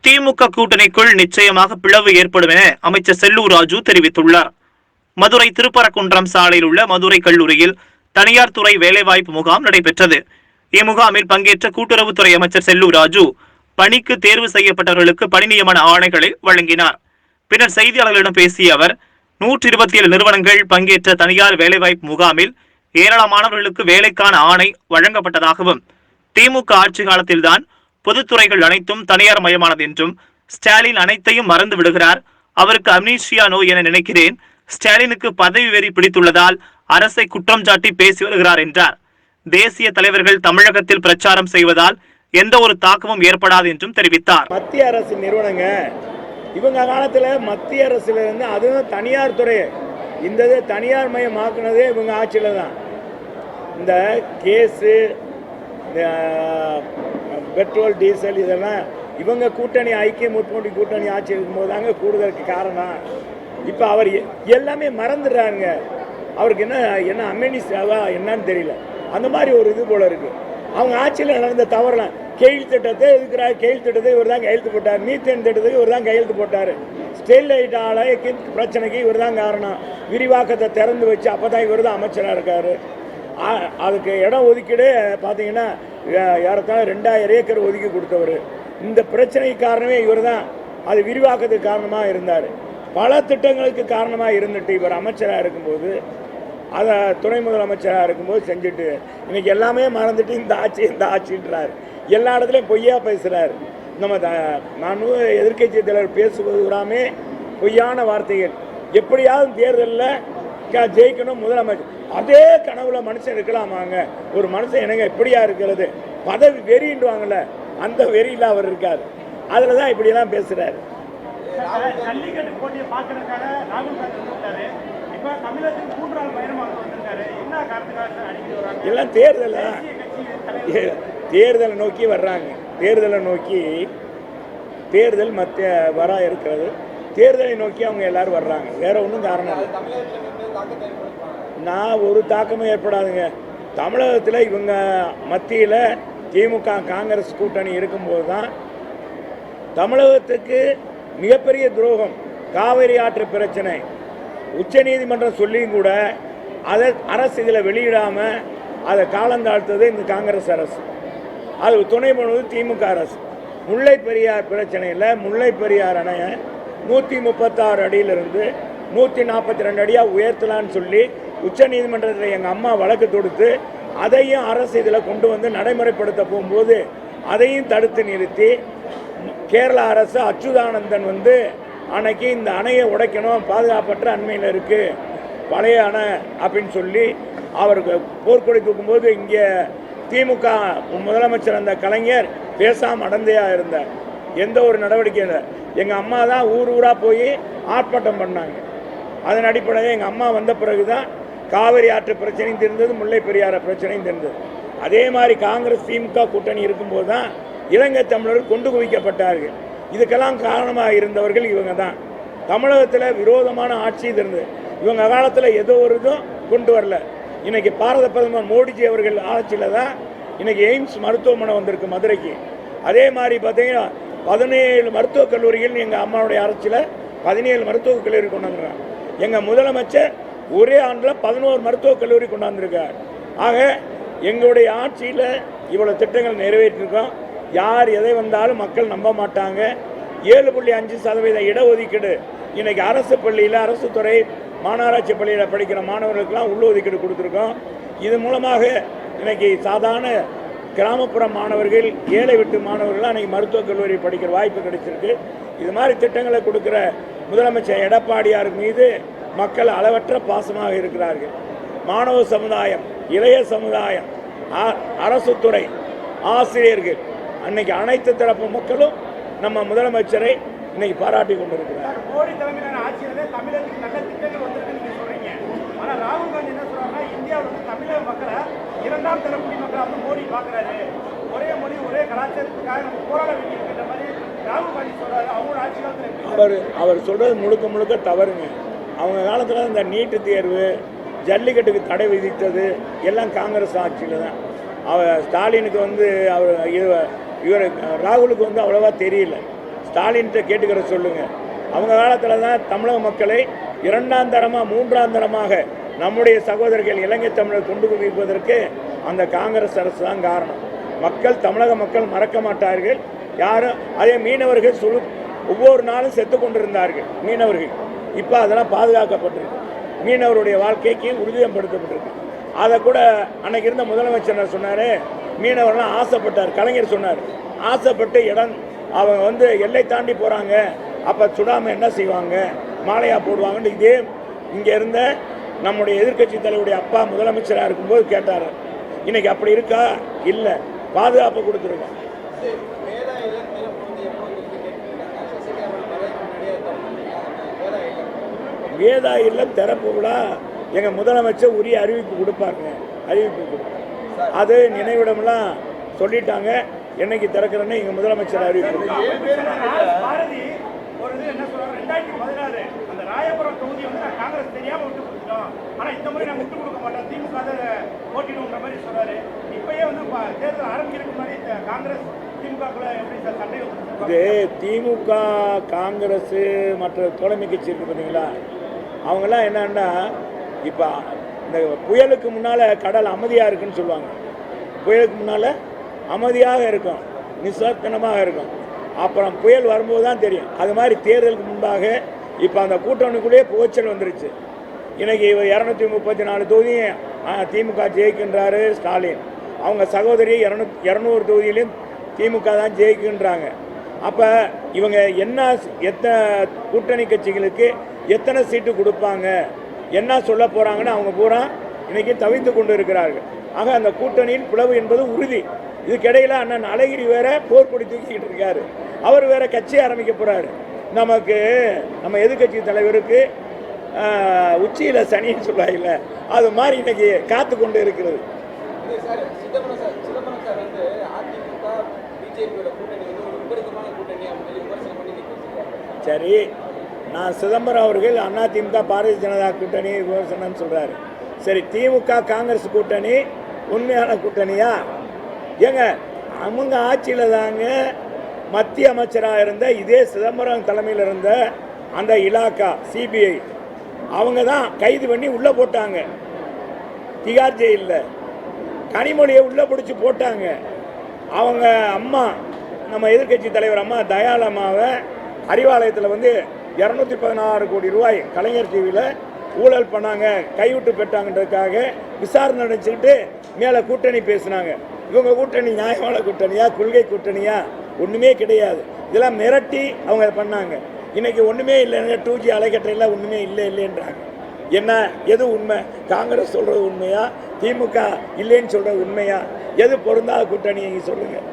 திமுக கூட்டணிக்குள் நிச்சயமாக பிளவு ஏற்படும் என அமைச்சர் செல்லூர் ராஜு தெரிவித்துள்ளார். மதுரை திருப்பரங்குன்றம் சாலையில் உள்ள மதுரை கல்லூரியில் தனியார் துறை வேலைவாய்ப்பு முகாம் நடைபெற்றது. இம்முகாமில் பங்கேற்ற கூட்டுறவுத்துறை அமைச்சர் செல்லூர் ராஜு பணிக்கு தேர்வு செய்யப்பட்டவர்களுக்கு பணி நியமன ஆணைகளை வழங்கினார். பின்னர் செய்தியாளர்களிடம் பேசிய அவர் 127 நிறுவனங்கள் பங்கேற்ற தனியார் வேலைவாய்ப்பு முகாமில் ஏராளமானவர்களுக்கு வேலைக்கான ஆணை வழங்கப்பட்டதாகவும், திமுக ஆட்சி காலத்தில்தான் பொதுத்துறைகள் அனைத்தும் தனியார் மயமானது என்றும், ஸ்டாலின் அனைத்தையும் மறந்து விடுகிறார், அவருக்கு அம்னீஷியா நோய் என நினைக்கிறேன், ஸ்டாலினுக்கு பதவி வெறி பிடித்துள்ளதால் அரசை குற்றம் சாட்டி பேசி வருகிறார் என்றார். தேசிய தலைவர்கள் தமிழகத்தில் பிரச்சாரம் செய்வதால் எந்த ஒரு தாக்கமும் ஏற்படாது என்றும் தெரிவித்தார். மத்திய அரசு நிறுவனங்க இவங்க காலத்தில் மத்திய அரசுல இருந்து அதுவும் தனியார் துறை இந்த தனியார் மயமாக்குனதே இவங்க ஆட்சியில் தான். இந்த கேஸு பெட்ரோல் டீசல் இதெல்லாம் இவங்க கூட்டணி ஐக்கிய முற்போட்டி கூட்டணி ஆட்சி இருக்கும்போது தாங்க கூடுதலுக்கு காரணம். இப்போ அவர் எல்லாமே மறந்துடுறாங்க. அவருக்கு என்ன அம்னீசியாவா என்னன்னு தெரியல. அந்த மாதிரி ஒரு இது போல இருக்கு. அவங்க ஆட்சியில் நடந்த தவறலாம் கெயில் திட்டத்தை எதுக்குறாரு, கெயில் திட்டத்தை இவர் தான் கையெழுத்து போட்டார், மீத்தேன் திட்டத்துக்கு இவர் தான் கையெழுத்து போட்டார், ஸ்டெர்லைட் ஆலை பிரச்சனைக்கு இவர் தான் காரணம், விரிவாக்கத்தை திறந்து வச்சு அப்போ தான் இவர் தான் அமைச்சராக இருக்கார். அதுக்கு இடம் ஒதுக்கீடு பார்த்தீங்கன்னா யாருக்கான 2000 ஏக்கர் ஒதுக்கி கொடுத்தவர். இந்த பிரச்சனைக்கு காரணமே இவர் தான். அது விரிவாக்கத்துக்கு காரணமாக இருந்தார். பல திட்டங்களுக்கு காரணமாக இருந்துட்டு இவர் அமைச்சராக இருக்கும்போது, அதை துணை முதலமைச்சராக இருக்கும்போது செஞ்சுட்டு இன்னைக்கு எல்லாமே மறந்துட்டு இந்த ஆட்சின்றார். எல்லா இடத்துலையும் பொய்யா பேசுகிறார். நம்ம நானும் எதிர்கட்சி தலைவர் பேசுவது கூடாமே பொய்யான வார்த்தைகள். எப்படியாவது தேர்தலில் ஜெயிக்கணும் முதலமைச்சர், அதே கனவுல மனுஷன் இருக்கலாமாங்க? ஒரு மனுஷன் எனக்கு எப்படியா இருக்கிறது? பதவி வெறின்றாங்கல்ல, அந்த வெறியில் அவர் இருக்கார். அதில் தான் இப்படியெல்லாம் பேசுகிறார். ஜல்லிக்கட்டு போட்டியை பார்க்கறதுக்காக ராகுல் காந்தி வந்துட்டாரு. இப்போ தமிழகத்தில் 3 நாள் பயணமாக வந்திருக்காரு. என்ன காரணத்துக்காக அடிக்கடி வராங்க? எல்லாம் தேர்தலை நோக்கி வர்றாங்க. தேர்தலை நோக்கி தேர்தல் மத்திய வர இருக்கிறது. தேர்தலை நோக்கி அவங்க எல்லாரும் வர்றாங்க. வேற ஒன்றும் காரணம் இல்லை. நான் ஒரு தாக்கமும் ஏற்படாதுங்க. தமிழகத்தில் இவங்க மத்தியில் திமுக காங்கிரஸ் கூட்டணி இருக்கும்போது தான் தமிழகத்துக்கு மிகப்பெரிய துரோகம். காவிரி ஆற்று பிரச்சனை உச்ச நீதிமன்றம் சொல்லியும் கூட அதை அரசு இதில் வெளியிடாமல் அதை காலந்தாழ்த்தது இந்த காங்கிரஸ் அரசு. அது துணை பண்ணுவது திமுக அரசு. முல்லை பெரியார் பிரச்சனையில் முல்லை பெரியார் அணையை 136 அடியிலிருந்து 142 அடியாக உயர்த்தலான்னு சொல்லி உச்ச நீதிமன்றத்தில் எங்கள் அம்மா வழக்கு தொடுத்து அதையும் அரசு இதில் கொண்டு வந்து நடைமுறைப்படுத்த போகும்போது அதையும் தடுத்து நிறுத்தி கேரளா அரசு அச்சுதானந்தன் வந்து அன்னைக்கு இந்த அணையை உடைக்கணும், பாதுகாப்பற்ற அண்மையில் இருக்குது பழைய அணை அப்படின்னு சொல்லி அவருக்கு போர்க்கொடி தூக்கும்போது இங்கே திமுக முதலமைச்சர் அந்த கலைஞர் பேசாமல் அடந்தையாக இருந்தார். எந்த ஒரு நடவடிக்கை இல்லை. எங்கள் அம்மா தான் ஊர் ஊராக போய் ஆர்ப்பாட்டம் பண்ணாங்க. அதன் அடிப்படையில் எங்கள் அம்மா வந்த பிறகு தான் காவிரி ஆற்று பிரச்சனையும் தெரிந்தது, முல்லை பெரியார பிரச்சனையும் தெரிந்தது. அதே மாதிரி காங்கிரஸ் திமுக கூட்டணி இருக்கும்போது தான் இலங்கை தமிழர்கள் கொண்டு குவிக்கப்பட்டார்கள். இதுக்கெல்லாம் காரணமாக இருந்தவர்கள் இவங்க தான். தமிழகத்தில் விரோதமான ஆட்சி இருந்தது. இவங்க காலத்தில் ஏதோ ஒரு இதுவும் கொண்டு வரல. இன்றைக்கி பாரத பிரதமர் மோடிஜி அவர்கள் ஆட்சியில் தான் இன்றைக்கி எய்ம்ஸ் மருத்துவமனை வந்திருக்கு மதுரைக்கு. அதே மாதிரி பார்த்தீங்கன்னா 17 மருத்துவக் கல்லூரிகள் எங்கள் அம்மாவுடைய ஆட்சியில் 17 மருத்துவக் கல்லூரி கொண்டாந்துருக்காங்க. எங்கள் முதலமைச்சர் ஒரே ஆண்டில் 11 மருத்துவக் கல்லூரி கொண்டாந்துருக்கார். ஆக எங்களுடைய ஆட்சியில் இவ்வளோ திட்டங்கள் நிறைவேற்றிருக்கோம். யார் எதை வந்தாலும் மக்கள் நம்ப மாட்டாங்க. 7.5% இடஒதுக்கீடு இன்றைக்கி அரசு பள்ளியில், அரசு துறை மாநகராட்சி பள்ளியில் படிக்கிற மாணவர்களுக்கெல்லாம் உள்ளொதுக்கீடு கொடுத்துருக்கோம். இது மூலமாக இன்றைக்கி சாதாரண கிராமப்புற மாணவர்கள், ஏழை விட்டு மாணவர்கள்லாம் இன்றைக்கி மருத்துவக் கல்லூரி படிக்கிற வாய்ப்பு கிடைச்சிருக்கு. இது மாதிரி திட்டங்களை கொடுக்குற முதலமைச்சர் எடப்பாடியார் மீது மக்கள் அளவற்ற பாசமாக இருக்கிறார்கள். மாணவ சமுதாயம், இளைய சமுதாயம், அரசு துறை, ஆசிரியர்கள், அன்னைக்கு அனைத்து தரப்பு மக்களும் நம்ம முதலமைச்சரை இன்னைக்கு பாராட்டி கொண்டிருக்கிறார். மோடி தலைமையிலான ஆட்சியிலே தமிழகத்துக்கு நல்ல திட்டங்கள் வந்திருக்குன்னு நீங்க சொல்றீங்க. ஆனா ராகுல் காந்தி என்ன சொல்றாங்கன்னா, இந்தியாவில் வந்து தமிழக மக்களை 2ஆம் தர குடிமக்களை வந்து மோடி பார்க்குறாரு. ஒரே மொழி ஒரே கலாச்சாரத்துக்காக நம்ம போராட வேண்டியிருக்கிற மாதிரி ராகுல் காந்தி சொல்றாரு. அவங்களோட ஆட்சி காலத்தில் அவர் சொல்றது முழுக்க தவறுங்க. அவங்க காலத்தில் இந்த நீட்டு தேர்வு, ஜல்லிக்கட்டுக்கு தடை விதித்தது எல்லாம் காங்கிரஸ் ஆட்சியில் தான். ஸ்டாலினுக்கு வந்து இவர் ராகுலுக்கு வந்து அவ்வளோவா தெரியல. ஸ்டாலின்கிட்ட கேட்டுக்கிற சொல்லுங்க. அவங்க காலத்தில் தான் தமிழக மக்களை இரண்டாம் தரமாக மூன்றாம் தரமாக நம்முடைய சகோதரர்கள் இலங்கை தமிழர் கொண்டு குவிப்பதற்கு அந்த காங்கிரஸ் அரசு தான் காரணம். தமிழக மக்கள் மறக்க மாட்டார்கள் யாரும். அதே மீனவர்கள் ஒவ்வொரு நாளும் செத்து கொண்டிருந்தார்கள் மீனவர்கள். இப்போ அதெல்லாம் பாதுகாக்கப்பட்டிருக்கு. மீனவருடைய வாழ்க்கைக்கு உறுதிப்படுத்தப்பட்டிருக்கு. அதை கூட அன்னைக்கு இருந்த முதலமைச்சர் சொன்னார், மீனவர்லாம் ஆசைப்பட்டார். கலைஞர் சொன்னார், ஆசைப்பட்டு அவங்க எல்லை தாண்டி போகிறாங்க, அப்போ சுடாமல் என்ன செய்வாங்க, மாலையா போடுவாங்கன்னு இதே இங்கே இருந்த நம்முடைய எதிர்க்கட்சி தலைவருடைய அப்பா முதலமைச்சராக இருக்கும்போது கேட்டார். இன்னைக்கு அப்படி இருக்கா? இல்லை, பாதுகாப்பு கொடுத்துருக்கோம். வேதா இல்லம் திறப்பு விழா எங்கள் முதலமைச்சர் உரிய அறிவிப்பு கொடுப்பாருங்க. அது நினைவிடம்லாம் சொல்லிட்டாங்க. என்னைக்கு திறக்கிறேன்னு எங்கள் முதலமைச்சர் அறிவிப்பு. ஒரு இது என்ன சொல்றாங்க, 2016 அந்த ராயபுரம் தொகுதி நான் காங்கிரஸ் தெரியாம விட்டு கொடுத்துட்டோம், ஆனா இந்த மாதிரி நான் விட்டு கொடுக்க மாட்டேன், திமுக போட்டிடுன்ற மாதிரி சொல்றாரு. இப்பயே தேர்தல் ஆரம்பிக்கிறதுக்கு முன்னாடி காங்கிரஸ் திமுகக்குள்ள எப்படி சார் சண்டை வந்து? இது திமுக காங்கிரஸ் மற்ற தோழமை கட்சி இருக்கு பார்த்தீங்களா, அவங்கெல்லாம் என்னன்னா இப்போ இந்த புயலுக்கு முன்னால் கடல் அமைதியாக இருக்குன்னு சொல்லுவாங்க. புயலுக்கு முன்னால் அமைதியாக இருக்கும், நிசப்தனமாக இருக்கும். அப்புறம் புயல் வரும்போது தான் தெரியும். அது மாதிரி தேர்தலுக்கு முன்பாக இப்போ அந்த கூட்டணிக்குள்ளேயே புகைச்சல் வந்துருச்சு. இன்றைக்கி 234 தொகுதியும் திமுக ஜெயிக்கின்றாரு ஸ்டாலின். அவங்க சகோதரி 200 தொகுதியிலையும் திமுக தான் ஜெயிக்கின்றாங்க. அப்போ இவங்க எத்தனை கூட்டணி கட்சிகளுக்கு எத்தனை சீட்டு கொடுப்பாங்க, என்ன சொல்ல போகிறாங்கன்னு அவங்க பூரா இன்றைக்கி தவித்து கொண்டு இருக்கிறார்கள். ஆக அந்த கூட்டணியின் பிளவு என்பது உறுதி. இதுக்கிடையில் அண்ணன் அழகிரி வேற போர்க்கொடி தூக்கிக்கிட்டு இருக்காரு. அவர் வேற கட்சி ஆரம்பிக்க போகிறாரு. நம்ம எதிர்கட்சி தலைவருக்கு உச்சியில் சனின்னு சொல்லுவாங்கல்ல, அது மாதிரி இன்னைக்கு காத்து கொண்டு இருக்கிறது. சரி, நான் சிதம்பரம் அவர்கள் அதிமுக பாரதிய ஜனதா கூட்டணி விமர்சனம் சொல்கிறாரு. சரி, திமுக காங்கிரஸ் கூட்டணி உண்மையான கூட்டணியா? ஏங்க, அவங்க ஆட்சியில் தாங்க மத்திய அமைச்சராக இருந்த இதே சிதம்பரம் தலைமையில் இருந்த அந்த இலாக்கா சிபிஐ அவங்க தான் கைது பண்ணி உள்ளே போட்டாங்க. திகார் ஜெயிலில் கனிமொழியை உள்ளே பிடிச்சி போட்டாங்க. அவங்க அம்மா, நம்ம எதிர்கட்சி தலைவர் அம்மா தயாளம்மாவை அறிவாலயத்தில் 216 கோடி ரூபாய் கலைஞர் டிவியில் ஊழல் பண்ணாங்க, கைவிட்டு பெற்றாங்கன்றதுக்காக விசாரணை நடந்துச்சுக்கிட்டு மேலே கூட்டணி பேசினாங்க. இவங்க கூட்டணி நியாயமான கூட்டணியா, கொள்கை கூட்டணியா? ஒன்றுமே கிடையாது. இதெல்லாம் மிரட்டி அவங்க பண்ணாங்க. இன்றைக்கி ஒன்றுமே இல்லைங்க, 2G அலைக்கட்டையில் ஒன்றுமே இல்லைன்றாங்க. என்ன, எது உண்மை? காங்கிரஸ் சொல்கிறது உண்மையா, திமுக இல்லைன்னு சொல்கிறது உண்மையா? எது பொருந்தாத கூட்டணி நீங்கள் சொல்லுங்கள்.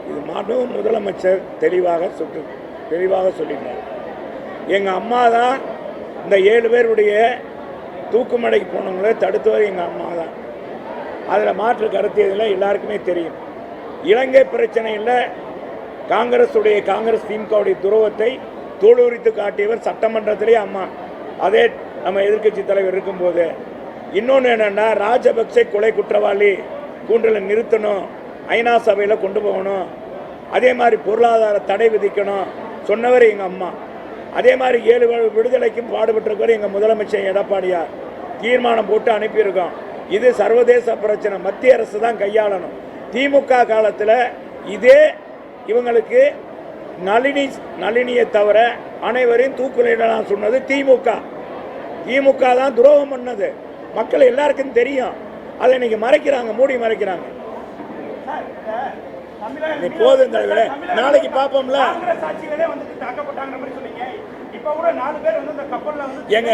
இது மட்டும் முதலமைச்சர் தெளிவாக சொல்லிட்டார். எங்கள் அம்மா தான் இந்த 7 பேருடைய தூக்குமடைக்கு போனவங்களே தடுத்தவர் எங்கள் அம்மா தான். அதில் மாற்று கருத்து இதில் எல்லாருக்குமே தெரியும். இலங்கை பிரச்சனையில் காங்கிரஸ் திமுகவுடைய துரோகத்தை தோலுரித்து காட்டியவர் சட்டமன்றத்திலே அம்மா. அதே நம்ம எதிர்க்கட்சி தலைவர் இருக்கும்போது. இன்னொன்று என்னென்னா, ராஜபக்சே கொலை குற்றவாளி கூண்டலை நிறுத்தணும், ஐநா சபையில் கொண்டு போகணும், அதே மாதிரி பொருளாதார தடை விதிக்கணும் சொன்னவர் எங்கள் அம்மா. அதே மாதிரி 7 விடுதலைக்கும் பாடுபட்டிருக்கிற எங்கள் முதலமைச்சர் எடப்பாடியார் தீர்மானம் போட்டு அனுப்பியிருக்கோம். இது சர்வதேச பிரச்சனை, மத்திய அரசு தான் கையாளணும். திமுக காலத்தில் இதே இவங்களுக்கு நளினியை தவிர அனைவரையும் தூக்குலிடலாம் சொன்னது திமுக தான் துரோகம் பண்ணது. மக்கள் எல்லாருக்கும் தெரியும். அதை இன்னைக்கு மறைக்கிறாங்க, மூடி மறைக்கிறாங்க. போதும் தலைவரே, நாளைக்கு பார்ப்போம்ல. ஏங்க,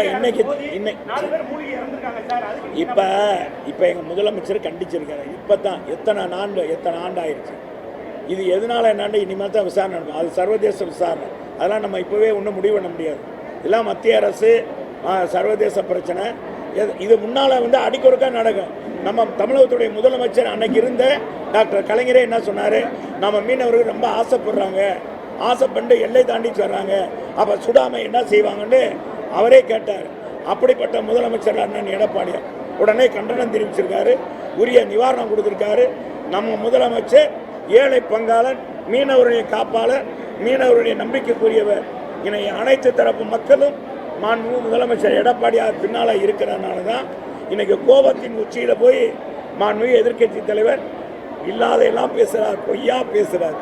இப்போ எங்கள் முதலமைச்சர் கண்டிச்சிருக்காரு. இப்போ தான் எத்தனை ஆண்டு ஆயிடுச்சு. இது எதனால என்னாண்டு இனிமேல் தான் விசாரணை நடக்கும். அது சர்வதேச விசாரணை. அதெல்லாம் நம்ம இப்போவே ஒன்றும் முடிவு பண்ண முடியாது. இதெல்லாம் மத்திய அரசு சர்வதேச பிரச்சனை. இது முன்னால் அடிக்கொருக்கா நடக்கும். நம்ம தமிழகத்துடைய முதலமைச்சர் அன்னைக்கு இருந்த டாக்டர் கலைஞரே என்ன சொன்னார், நம்ம மீனவர்கள் ரொம்ப ஆசைப்பட்டு எல்லை தாண்டி வர்றாங்க, அப்போ சுடாமல் என்ன செய்வாங்கன்னு அவரே கேட்டார். அப்படிப்பட்ட முதலமைச்சர் அண்ணன் எடப்பாடியார் உடனே கண்டனம் தெரிவிச்சிருக்காரு. உரிய நிவாரணம் கொடுத்திருக்காரு. நம்ம முதலமைச்சர் ஏழை பங்காளன், மீனவருடைய காப்பாளர், மீனவருடைய நம்பிக்கைக்குரியவர். இன்னைக்கு அனைத்து தரப்பு மக்களும் மாண்புமிகு முதலமைச்சர் எடப்பாடியார் பின்னால இருக்கிறதுனால தான் இன்னைக்கு கோபத்தின் உச்சியில போய் மாண்புமிகு எதிர்க்கட்சி தலைவர் இல்லாத எல்லாம் பேசுறார், பொய்யா பேசுறார்.